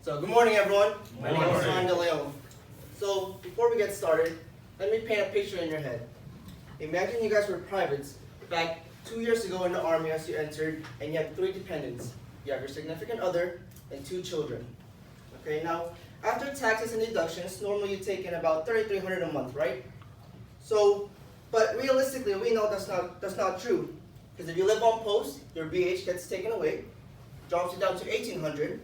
So good morning, everyone. My name is Morning. Ron DeLeon. So before we get started, let me paint a picture in your head. Imagine you guys were privates back 2 years ago in the Army as you entered, and you had 3 dependents. You have your significant other and 2 children. Okay, now after taxes and deductions, normally you take in about $3,300 a month, right? So, but realistically, we know that's not true. Because if you live on post, your BH gets taken away, drops it down to $1,800.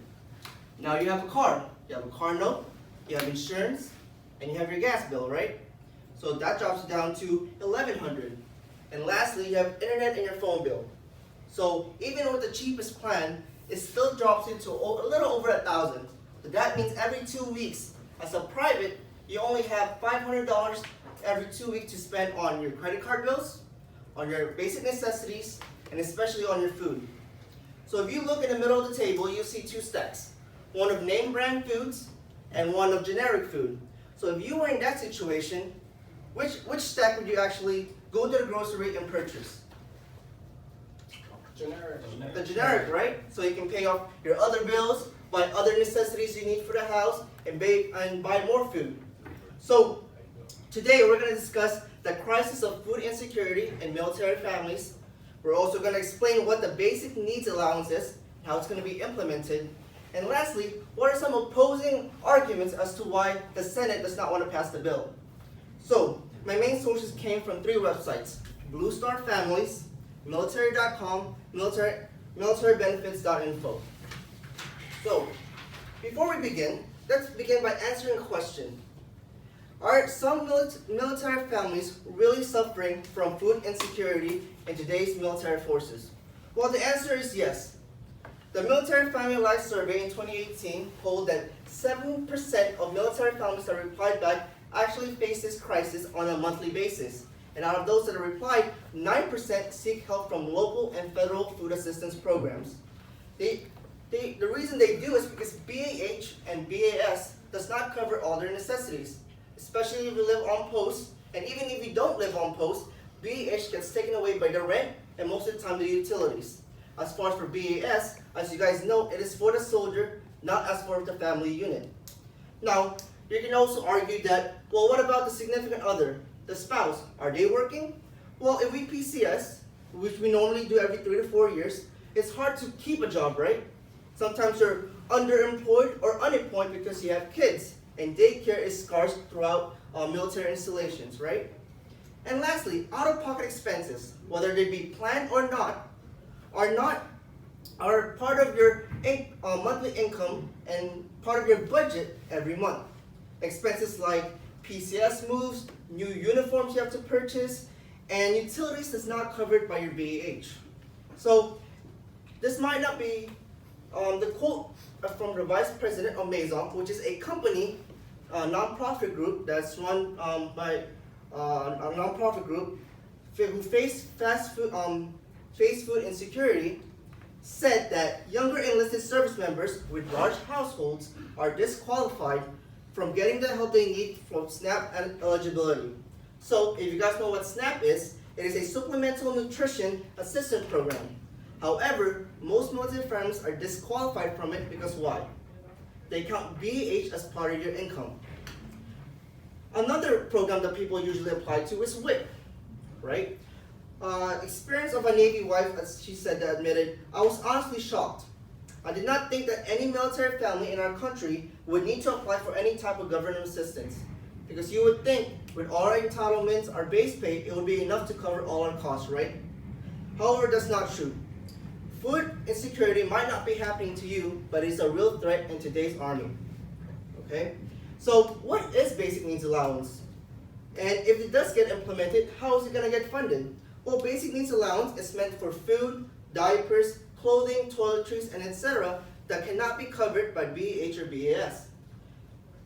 Now you have a car. You have a car note, you have insurance, and you have your gas bill, right? So that drops it down to $1,100. And lastly, you have internet and your phone bill. So even with the cheapest plan, it still drops into a little over $1,000. So that means every 2 weeks, as a private, you only have $500 every 2 weeks to spend on your credit card bills, on your basic necessities, and especially on your food. So if you look in the middle of the table, you'll see 2 stacks. One of name brand foods and one of generic food. So if you were in that situation, which stack would you actually go to the grocery and purchase? Generic. The generic, right? So you can pay off your other bills, buy other necessities you need for the house, and buy more food. So today we're going to discuss the crisis of food insecurity in military families. We're also going to explain what the basic needs allowance is, how it's going to be implemented, and lastly, what are some opposing arguments as to why the Senate does not want to pass the bill. So my main sources came from 3 websites: Blue Star Families, military.com, militarybenefits.info. So before we begin, let's begin by answering a question. Are some military families really suffering from food insecurity in today's military forces? Well, the answer is yes. The Military Family Life Survey in 2018 polled that 7% of military families that replied back actually face this crisis on a monthly basis. And out of those that replied, 9% seek help from local and federal food assistance programs. The reason they do is because BAH and BAS does not cover all their necessities, especially if you live on post, and even if you don't live on post, BAH gets taken away by the rent and most of the time the utilities. As far as for BAS, as you guys know, it is for the soldier, not as for the family unit. Now, you can also argue that, well, what about the significant other, the spouse? Are they working? Well, if we PCS, which we normally do every 3 to 4 years, it's hard to keep a job, right? Sometimes you're underemployed or unemployed because you have kids, and daycare is scarce throughout military installations, right? And lastly, out-of-pocket expenses, whether they be planned or not, are part of your monthly income and part of your budget every month. Expenses like PCS moves, new uniforms you have to purchase, and utilities that's not covered by your BAH. So this might not be the quote from the Vice President of Maison, which is a company, a nonprofit group that's run by a nonprofit group who face food insecurity, said that younger enlisted service members with large households are disqualified from getting the help they need from SNAP eligibility. So if you guys know what SNAP is, it is a supplemental nutrition assistance program. However, most military families are disqualified from it because why? They count BAH as part of your income. Another program that people usually apply to is WIC, right? Experience of a Navy wife, as she said, that admitted, I was honestly shocked. I did not think that any military family in our country would need to apply for any type of government assistance. Because you would think, with all our entitlements, our base pay, it would be enough to cover all our costs, right? However, that's not true. Food insecurity might not be happening to you, but it's a real threat in today's Army. Okay? So, what is basic needs allowance? And if it does get implemented, how is it going to get funded? Well, basic needs allowance is meant for food, diapers, clothing, toiletries, and etc. that cannot be covered by BAH or BAS.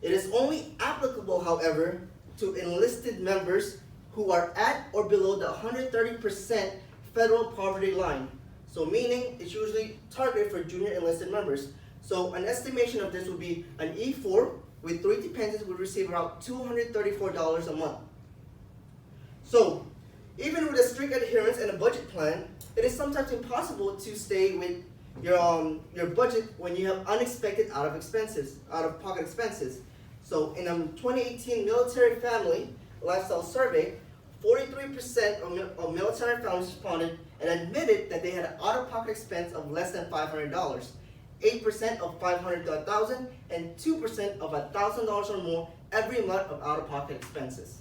It is only applicable, however, to enlisted members who are at or below the 130% federal poverty line. So meaning it's usually targeted for junior enlisted members. So an estimation of this would be an E4 with 3 dependents would receive around $234 a month. So even with a strict adherence and a budget plan, it is sometimes impossible to stay with your budget when you have unexpected out-of-pocket expenses. So in a 2018 military family lifestyle survey, 43% of military families responded and admitted that they had an out-of-pocket expense of less than $500. 8% of $500 to $1,000, and 2% of $1,000 or more every month of out-of-pocket expenses.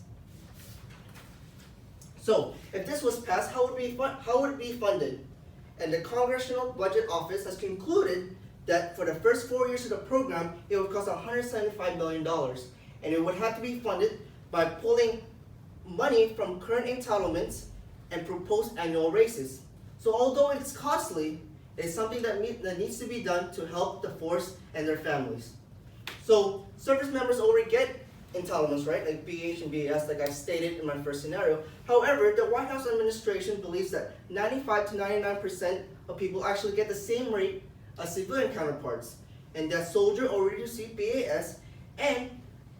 So, if this was passed, how would it be funded? And the Congressional Budget Office has concluded that for the first 4 years of the program, it would cost $175 million, and it would have to be funded by pulling money from current entitlements and proposed annual raises. So, although it's costly, it's something that needs to be done to help the force and their families. So, service members already get entitlements, right? Like BH and BAS, like I stated in my first scenario. However, the White House administration believes that 95 to 99% of people actually get the same rate as civilian counterparts, and that soldier already received BAS, and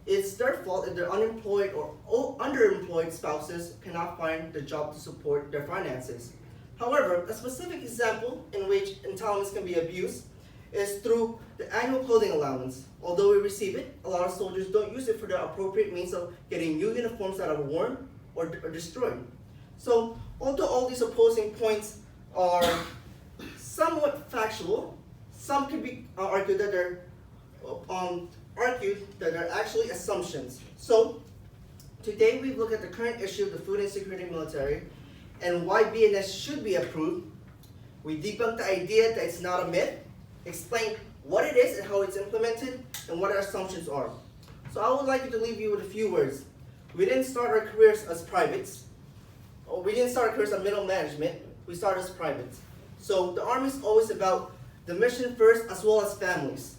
it's their fault if their unemployed or underemployed spouses cannot find the job to support their finances. However, a specific example in which entitlements can be abused is through the annual clothing allowance. Although we receive it, a lot of soldiers don't use it for the appropriate means of getting new uniforms that are worn or destroyed. So, although all these opposing points are somewhat factual, some can be argued that they're actually assumptions. So, today we look at the current issue of the food insecurity military and why BNS should be approved. We debunk the idea that it's not a myth, explain what it is and how it's implemented, and what our assumptions are. So I would like to leave you with a few words. We didn't start our careers as privates, or we didn't start our careers as middle management, we started as privates. So the Army is always about the mission first as well as families.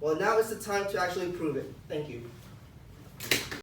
Well, now is the time to actually prove it. Thank you.